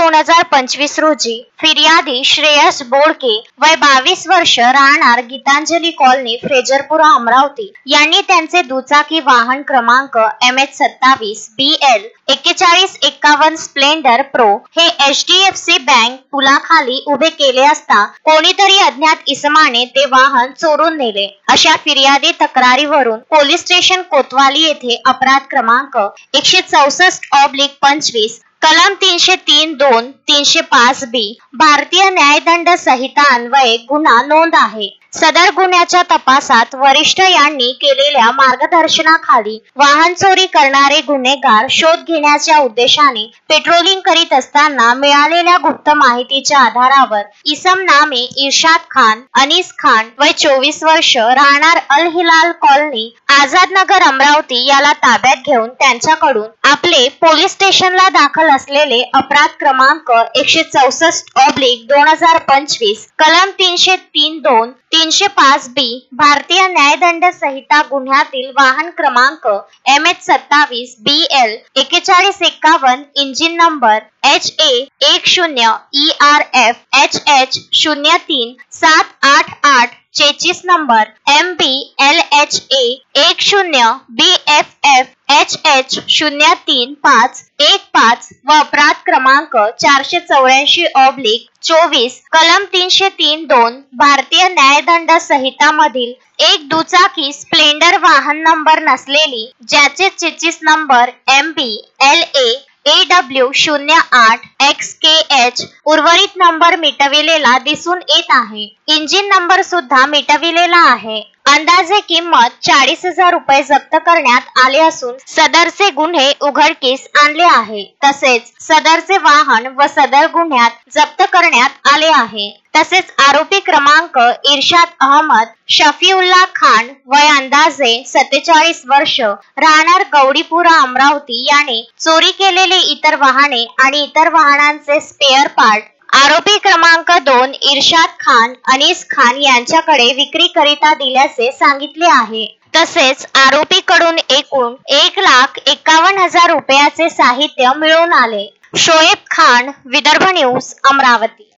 2025 रोजी फिर्यादी श्रेयस बोडके वय 22 वर्ष राहणार गीतांजली कॉलनी फ्रेजरपुरा अमरावती यांनी त्यांचे दुचाकी वाहन क्रमांक MH27 BL 4151 स्प्लेंडर प्रो हे HDFC बँक पुलाखाली उभे केले असता कोणीतरी अज्ञात इसमाने ते वाहन चोरून नेले अशा फिर्यादी तक्रारीवरून पोलीस स्टेशन कोतवाली येथे अपराध क्रमांक 164/25 कलम 303(2) 305B भारतीय न्यायदंड संहिता अन्वये गुन्हा नोंद आहे। सदर गुन्ह्याच्या तपासात वरिष्ठ यांनी केलेल्या मार्गदर्शनाखाली वाहन चोरी करणारे गुन्हेगार शोध घेण्याच्या उद्देशाने पेट्रोलिंग करीत असताना मिळालेल्या गुप्त माहितीच्या आधारावर इसम नामे इर्शाद खान अनीस खान वय 24 वर्ष राहणार अल हिलाल कॉलनी आझाद नगर अमरावती याला ताब्यात घेऊन त्यांच्याकडून आपले पोलीस स्टेशनला दाखल असलेले अपराध क्रमांक 164/2025 कलम 303(2) 305B भारतीय न्यायदंड संहिता गुन्ह्यातील वाहन क्रमांक MH27 BL 4151 engine number HA10ERF HH03 788 chassis number MB LHA 10BFF HH035515 व अपराध क्रमांक 484/24 कलम 303(2) भारतीय न्यायदंड संहिता मधील एक दुचाकी स्प्लेंडर वाहन नंबर नसलेली ज्याचे chassis number MB LA AW08 XKH उर्वरित नंबर मिटविलेला दिसून येत आहे। इंजिन नंबर सुद्धा मिटविलेला आहे। अंदाजे किंमत 40,000 रुपये जप्त करण्यात आले असून सदरचे गुन्हे उघडकीस आणले आहे। तसेच सदरचे वाहन व सदर गुन्ह्यात जप्त करण्यात आले आहे। तसेच आरोपी क्रमांक इर्शाद अहमद शफीउल्ला खान वय अंदाजे 47 वर्ष राहणार गौडीपुरा अमरावती याने चोरी केलेले इतर वाहने आणि इतर वाहनांचे स्पेअर पार्ट आरोपी क्रमांक 2 इर्शाद खान अनीस खान यांच्याकडे विक्री करिता दिल्याचे सांगितले आहे। तसेच आरोपीकडून एकूण 1,51,000 रुपयाचे साहित्य मिळून आले। शोएब खान, विदर्भ न्यूज, अमरावती।